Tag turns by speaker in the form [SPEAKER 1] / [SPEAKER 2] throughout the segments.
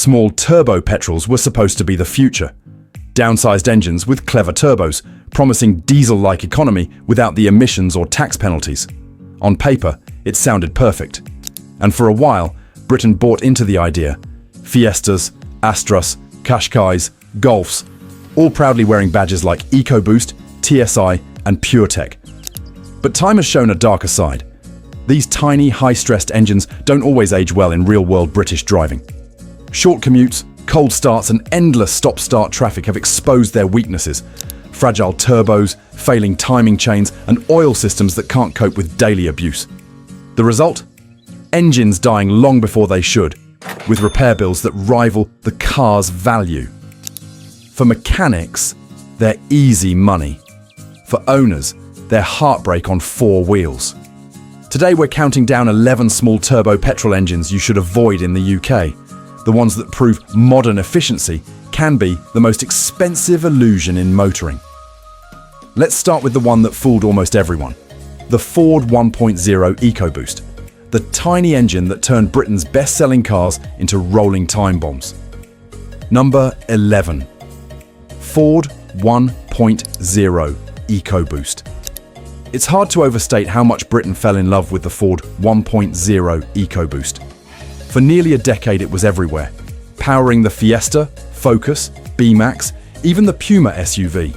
[SPEAKER 1] Small turbo petrols were supposed to be the future. Downsized engines with clever turbos, promising diesel-like economy without the emissions or tax penalties. On paper, it sounded perfect. And for a while, Britain bought into the idea. Fiestas, Astras, Qashqais, Golfs, all proudly wearing badges like EcoBoost, TSI, and PureTech. But time has shown a darker side. These tiny, high-stressed engines don't always age well in real-world British driving. Short commutes, cold starts, and endless stop-start traffic have exposed their weaknesses. Fragile turbos, failing timing chains, and oil systems that can't cope with daily abuse. The result? Engines dying long before they should, with repair bills that rival the car's value. For mechanics, they're easy money. For owners, they're heartbreak on four wheels. Today we're counting down 11 small turbo petrol engines you should avoid in the UK. The ones that prove modern efficiency can be the most expensive illusion in motoring. Let's start with the one that fooled almost everyone. The Ford 1.0 EcoBoost. The tiny engine that turned Britain's best-selling cars into rolling time bombs. Number 11. Ford 1.0 EcoBoost. It's hard to overstate how much Britain fell in love with the Ford 1.0 EcoBoost. For nearly a decade it was everywhere, powering the Fiesta, Focus, B-Max, even the Puma SUV.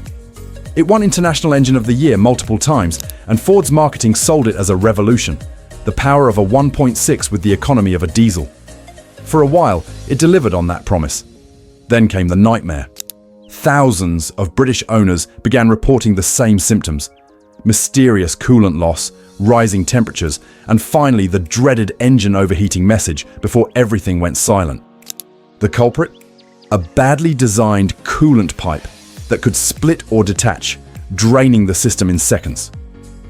[SPEAKER 1] It won International Engine of the Year multiple times, and Ford's marketing sold it as a revolution, the power of a 1.6 with the economy of a diesel. For a while, it delivered on that promise. Then came the nightmare. Thousands of British owners began reporting the same symptoms. Mysterious coolant loss, rising temperatures, and finally the dreaded engine overheating message before everything went silent. The culprit? A badly designed coolant pipe that could split or detach, draining the system in seconds.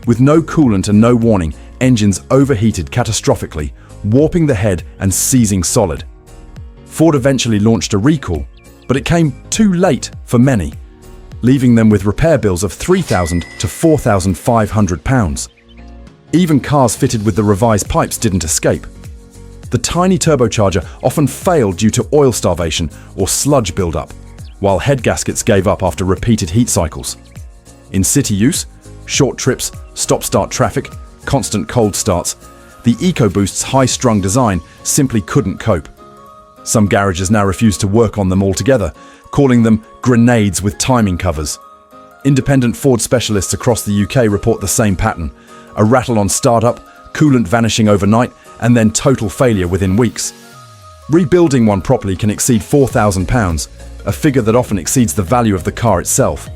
[SPEAKER 1] With no coolant and no warning, engines overheated catastrophically, warping the head and seizing solid. Ford eventually launched a recall, but it came too late for many, leaving them with repair bills of £3,000 to £4,500. Even cars fitted with the revised pipes didn't escape. The tiny turbocharger often failed due to oil starvation or sludge buildup, while head gaskets gave up after repeated heat cycles. In city use, short trips, stop-start traffic, constant cold starts, the EcoBoost's high-strung design simply couldn't cope. Some garages now refuse to work on them altogether, calling them grenades with timing covers. Independent Ford specialists across the UK report the same pattern: a rattle on startup, coolant vanishing overnight, and then total failure within weeks. Rebuilding one properly can exceed £4,000, a figure that often exceeds the value of the car itself.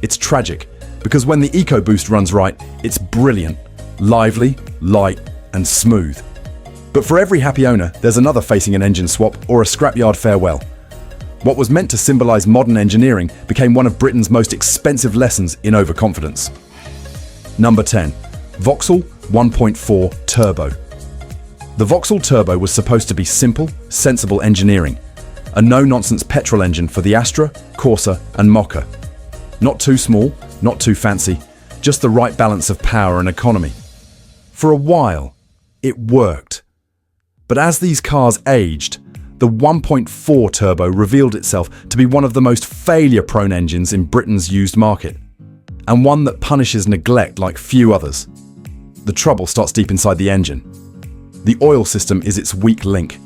[SPEAKER 1] It's tragic, because when the EcoBoost runs right, it's brilliant, lively, light, and smooth. But for every happy owner, there's another facing an engine swap or a scrapyard farewell. What was meant to symbolise modern engineering became one of Britain's most expensive lessons in overconfidence. Number 10. Vauxhall 1.4 Turbo. The Vauxhall Turbo was supposed to be simple, sensible engineering. A no-nonsense petrol engine for the Astra, Corsa and Mocha. Not too small, not too fancy, just the right balance of power and economy. For a while, it worked. But as these cars aged, the 1.4 Turbo revealed itself to be one of the most failure-prone engines in Britain's used market, and one that punishes neglect like few others. The trouble starts deep inside the engine. The oil system is its weak link.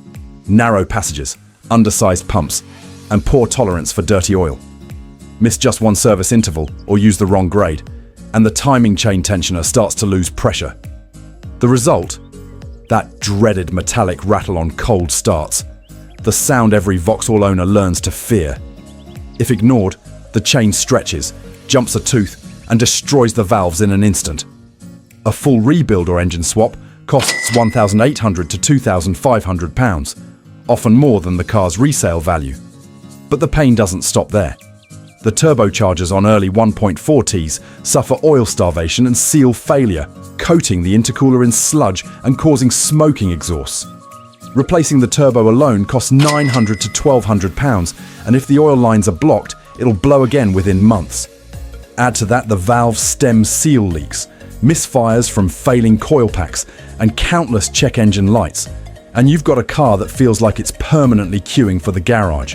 [SPEAKER 1] Narrow passages, undersized pumps, and poor tolerance for dirty oil. Miss just one service interval or use the wrong grade, and the timing chain tensioner starts to lose pressure. The result? That dreaded metallic rattle on cold starts. The sound every Vauxhall owner learns to fear. If ignored, the chain stretches, jumps a tooth, and destroys the valves in an instant. A full rebuild or engine swap costs £1,800 to £2,500, often more than the car's resale value. But the pain doesn't stop there. The turbochargers on early 1.4Ts suffer oil starvation and seal failure, coating the intercooler in sludge and causing smoking exhausts. Replacing the turbo alone costs £900 to £1,200, and if the oil lines are blocked, it'll blow again within months. Add to that the valve stem seal leaks, misfires from failing coil packs, and countless check engine lights, and you've got a car that feels like it's permanently queuing for the garage.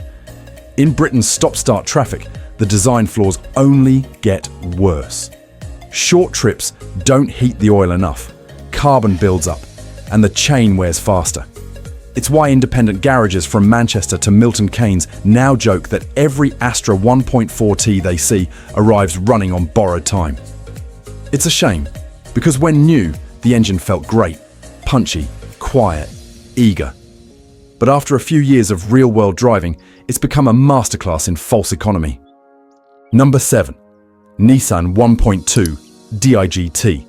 [SPEAKER 1] In Britain's stop-start traffic, the design flaws only get worse. Short trips don't heat the oil enough, carbon builds up, and the chain wears faster. It's why independent garages from Manchester to Milton Keynes now joke that every Astra 1.4T they see arrives running on borrowed time. It's a shame, because when new, the engine felt great, punchy, quiet, eager. But after a few years of real-world driving, it's become a masterclass in false economy. Number 7. Nissan 1.2 DiGT.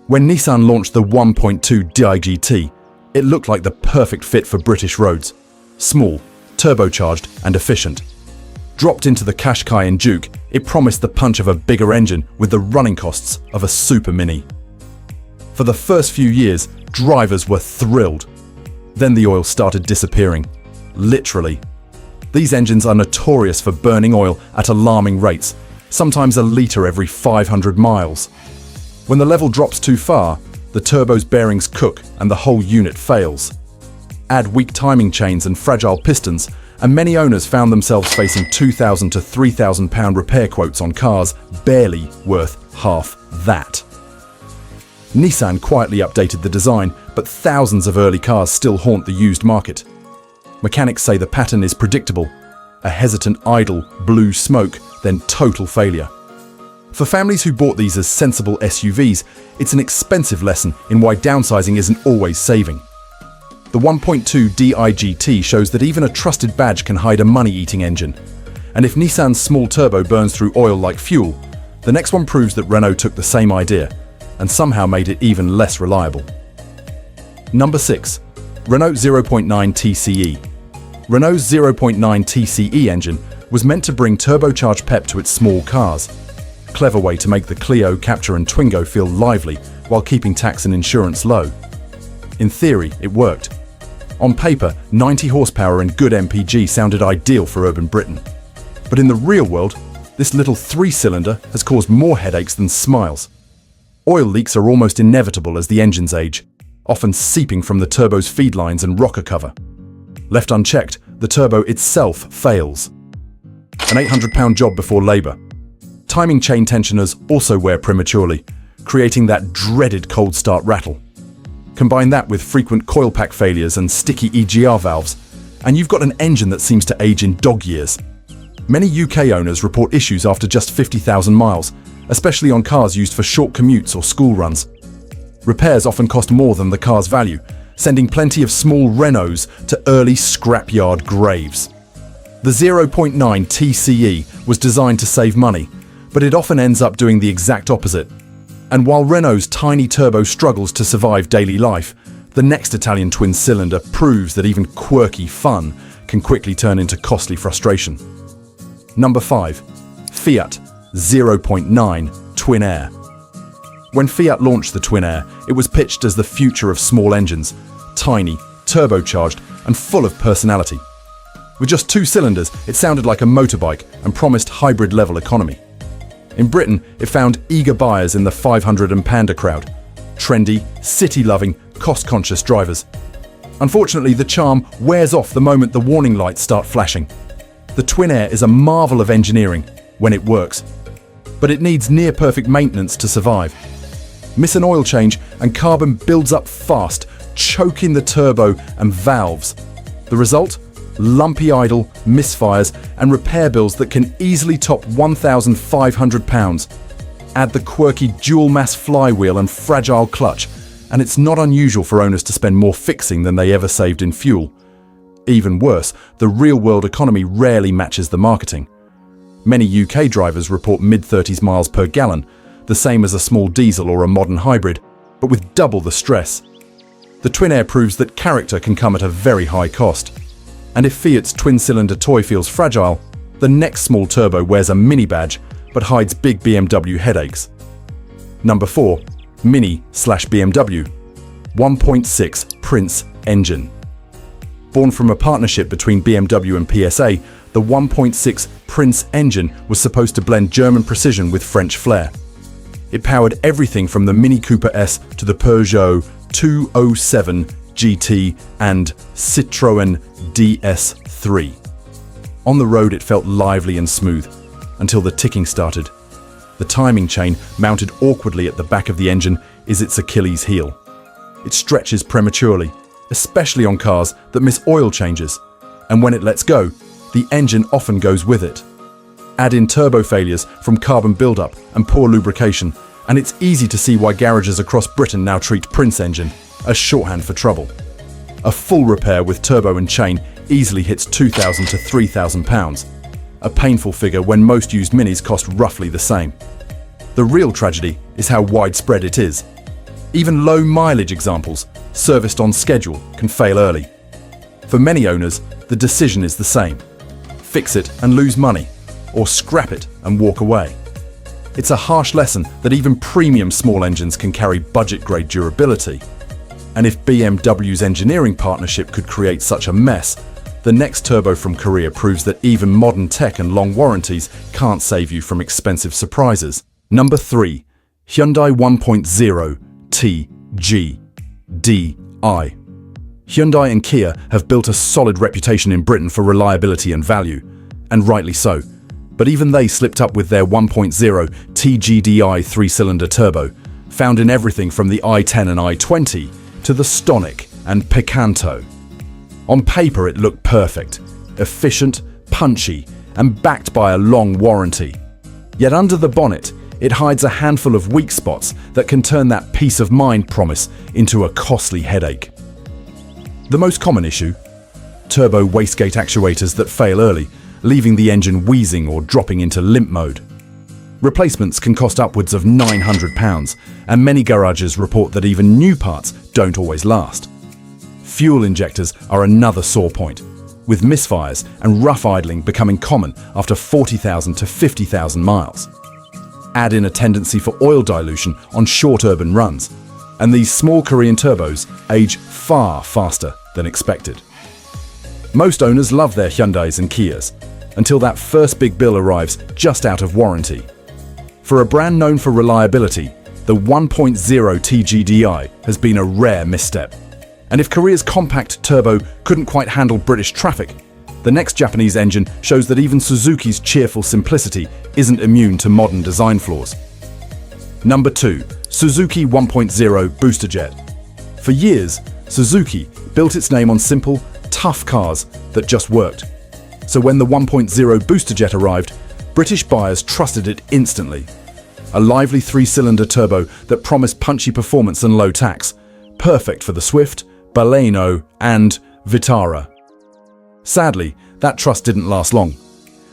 [SPEAKER 1] When Nissan launched the 1.2 DiGT, it looked like the perfect fit for British roads. Small, turbocharged and efficient. Dropped into the Qashqai and Juke, it promised the punch of a bigger engine with the running costs of a Super Mini. For the first few years, drivers were thrilled. Then the oil started disappearing. Literally. These engines are notorious for burning oil at alarming rates, sometimes a litre every 500 miles. When the level drops too far, the turbo's bearings cook and the whole unit fails. Add weak timing chains and fragile pistons, and many owners found themselves facing £2,000 to £3,000 repair quotes on cars barely worth half that. Nissan quietly updated the design, but thousands of early cars still haunt the used market. Mechanics say the pattern is predictable: a hesitant idle, blue smoke, then total failure. For families who bought these as sensible SUVs, it's an expensive lesson in why downsizing isn't always saving. The 1.2 DiGT shows that even a trusted badge can hide a money-eating engine. And if Nissan's small turbo burns through oil like fuel, the next one proves that Renault took the same idea and somehow made it even less reliable. Number 6. Renault 0.9 TCE. Renault's 0.9 TCE engine was meant to bring turbocharged pep to its small cars. Clever way to make the Clio, Captur and Twingo feel lively while keeping tax and insurance low. In theory, it worked. On paper, 90 horsepower and good MPG sounded ideal for urban Britain. But in the real world, this little 3-cylinder has caused more headaches than smiles. Oil leaks are almost inevitable as the engines age, often seeping from the turbo's feed lines and rocker cover. Left unchecked, the turbo itself fails. An £800 job before labour. Timing chain tensioners also wear prematurely, creating that dreaded cold start rattle. Combine that with frequent coil pack failures and sticky EGR valves, and you've got an engine that seems to age in dog years. Many UK owners report issues after just 50,000 miles, especially on cars used for short commutes or school runs. Repairs often cost more than the car's value, sending plenty of small Renaults to early scrapyard graves. The 0.9 TCE was designed to save money, but it often ends up doing the exact opposite. And while Renault's tiny turbo struggles to survive daily life, the next Italian twin-cylinder proves that even quirky fun can quickly turn into costly frustration. Number 5. Fiat 0.9 TwinAir. When Fiat launched the TwinAir, it was pitched as the future of small engines, tiny, turbocharged, and full of personality. With just 2 cylinders, it sounded like a motorbike and promised hybrid-level economy. In Britain, it found eager buyers in the 500 and Panda crowd. Trendy, city-loving, cost-conscious drivers. Unfortunately, the charm wears off the moment the warning lights start flashing. The TwinAir is a marvel of engineering when it works, but it needs near-perfect maintenance to survive. Miss an oil change and carbon builds up fast, choking the turbo and valves. The result? Lumpy idle, misfires, and repair bills that can easily top £1,500. Add the quirky dual-mass flywheel and fragile clutch, and it's not unusual for owners to spend more fixing than they ever saved in fuel. Even worse, the real-world economy rarely matches the marketing. Many UK drivers report mid-30s miles per gallon, the same as a small diesel or a modern hybrid, but with double the stress. The TwinAir proves that character can come at a very high cost. And if Fiat's twin-cylinder toy feels fragile, the next small turbo wears a mini badge but hides big BMW headaches. Number 4. Mini/BMW 1.6 Prince engine. Born from a partnership between BMW and PSA, the 1.6 Prince engine was supposed to blend German precision with French flair. It powered everything from the Mini Cooper S to the Peugeot 207 GT and Citroën DS3. On the road it felt lively and smooth, until the ticking started. The timing chain, mounted awkwardly at the back of the engine, is its Achilles heel. It stretches prematurely, especially on cars that miss oil changes, and when it lets go, the engine often goes with it. Add in turbo failures from carbon buildup and poor lubrication, and it's easy to see why garages across Britain now treat Prince engine as shorthand for trouble. A full repair with turbo and chain easily hits £2,000 to £3,000, a painful figure when most used Minis cost roughly the same. The real tragedy is how widespread it is. Even low mileage examples, serviced on schedule, can fail early. For many owners, the decision is the same: fix it and lose money, or scrap it and walk away. It's a harsh lesson that even premium small engines can carry budget-grade durability. And if BMW's engineering partnership could create such a mess, the next turbo from Korea proves that even modern tech and long warranties can't save you from expensive surprises. Number 3. Hyundai 1.0 T-GDi. Hyundai and Kia have built a solid reputation in Britain for reliability and value, and rightly so. But even they slipped up with their 1.0 T-GDi three-cylinder turbo, found in everything from the i10 and i20 to the Stonic and Picanto. On paper it looked perfect, efficient, punchy, and backed by a long warranty. Yet under the bonnet, it hides a handful of weak spots that can turn that peace of mind promise into a costly headache. The most common issue? Turbo wastegate actuators that fail early, leaving the engine wheezing or dropping into limp mode. Replacements can cost upwards of £900, and many garages report that even new parts don't always last. Fuel injectors are another sore point, with misfires and rough idling becoming common after 40,000 to 50,000 miles. Add in a tendency for oil dilution on short urban runs, and these small Korean turbos age far faster than expected. Most owners love their Hyundais and Kias, until that first big bill arrives just out of warranty. For a brand known for reliability, the 1.0 T-GDi has been a rare misstep. And if Korea's compact turbo couldn't quite handle British traffic, the next Japanese engine shows that even Suzuki's cheerful simplicity isn't immune to modern design flaws. Number 2. Suzuki 1.0 Boosterjet. For years, Suzuki built its name on simple, tough cars that just worked. So when the 1.0 Boosterjet arrived, British buyers trusted it instantly. A lively three-cylinder turbo that promised punchy performance and low tax, perfect for the Swift, Baleno, and Vitara. Sadly, that trust didn't last long.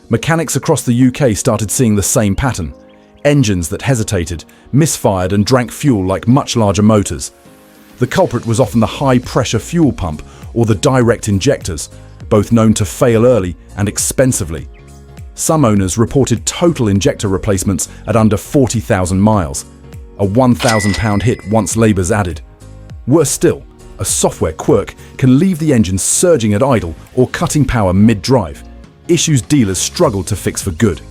[SPEAKER 1] Mechanics across the UK started seeing the same pattern. Engines that hesitated, misfired, and drank fuel like much larger motors. The culprit was often the high-pressure fuel pump or the direct injectors, both known to fail early and expensively. Some owners reported total injector replacements at under 40,000 miles, a £1,000 hit once labour's added. Worse still, a software quirk can leave the engine surging at idle or cutting power mid-drive, issues dealers struggled to fix for good.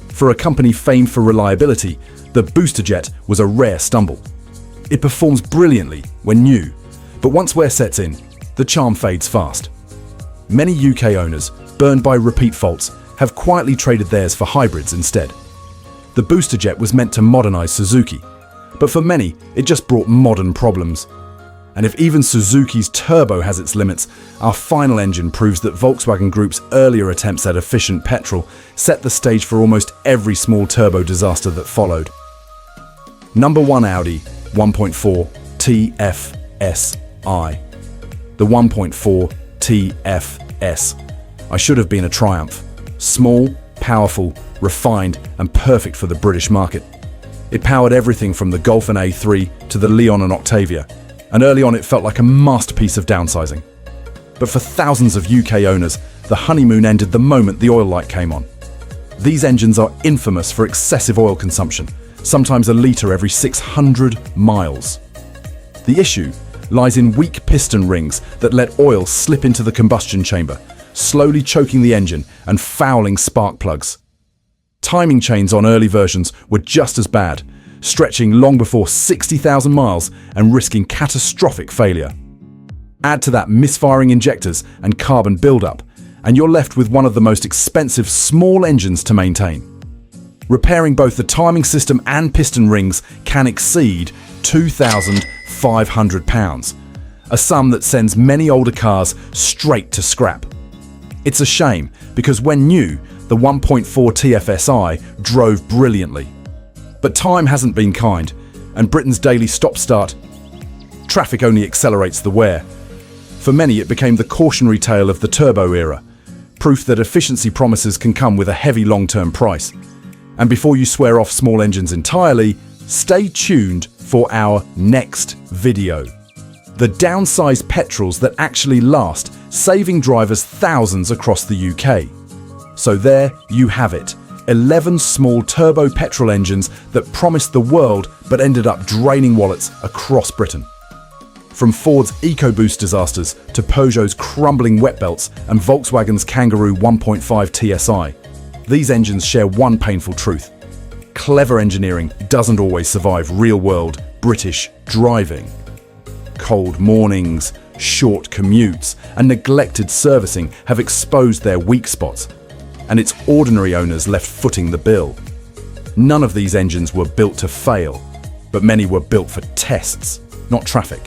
[SPEAKER 1] For a company famed for reliability, the Boosterjet was a rare stumble. It performs brilliantly when new, but once wear sets in, the charm fades fast. Many UK owners, burned by repeat faults, have quietly traded theirs for hybrids instead. The Boosterjet was meant to modernise Suzuki, but for many, it just brought modern problems. And if even Suzuki's turbo has its limits, our final engine proves that Volkswagen Group's earlier attempts at efficient petrol set the stage for almost every small turbo disaster that followed. Number 1 Audi 1.4 TFSI. The 1.4 TFS. I should have been a triumph. Small, powerful, refined, and perfect for the British market. It powered everything from the Golf and A3 to the Leon and Octavia, and early on it felt like a masterpiece of downsizing. But for thousands of UK owners, the honeymoon ended the moment the oil light came on. These engines are infamous for excessive oil consumption, sometimes a litre every 600 miles. The issue lies in weak piston rings that let oil slip into the combustion chamber, slowly choking the engine and fouling spark plugs. Timing chains on early versions were just as bad, stretching long before 60,000 miles and risking catastrophic failure. Add to that misfiring injectors and carbon buildup, and you're left with one of the most expensive small engines to maintain. Repairing both the timing system and piston rings can exceed £2,500, a sum that sends many older cars straight to scrap. It's a shame, because when new, the 1.4 TFSI drove brilliantly. But time hasn't been kind, and Britain's daily stop-start traffic only accelerates the wear. For many, it became the cautionary tale of the turbo era, proof that efficiency promises can come with a heavy long-term price. And before you swear off small engines entirely, stay tuned for our next video. The downsized petrols that actually last, saving drivers thousands across the UK. So there you have it, 11 small turbo petrol engines that promised the world but ended up draining wallets across Britain. From Ford's EcoBoost disasters to Peugeot's crumbling wet belts and Volkswagen's Kangaroo 1.5 TSI, these engines share one painful truth. Clever engineering doesn't always survive real-world British driving. Cold mornings, short commutes, and neglected servicing have exposed their weak spots, and it's ordinary owners left footing the bill. None of these engines were built to fail, but many were built for tests, not traffic.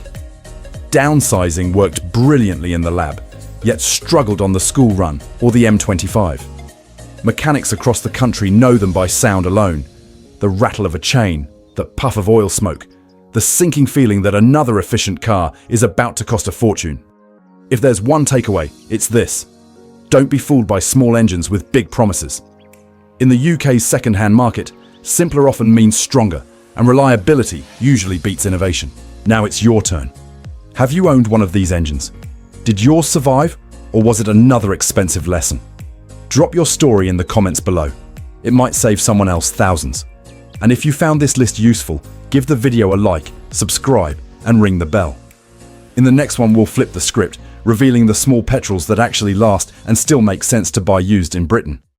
[SPEAKER 1] Downsizing worked brilliantly in the lab, yet struggled on the school run or the M25. Mechanics across the country know them by sound alone. The rattle of a chain, the puff of oil smoke, the sinking feeling that another efficient car is about to cost a fortune. If there's one takeaway, it's this. Don't be fooled by small engines with big promises. In the UK's second-hand market, simpler often means stronger, and reliability usually beats innovation. Now it's your turn. Have you owned one of these engines? Did yours survive, or was it another expensive lesson? Drop your story in the comments below. It might save someone else thousands. And if you found this list useful, give the video a like, subscribe, and ring the bell. In the next one, we'll flip the script, revealing the small petrols that actually last and still make sense to buy used in Britain.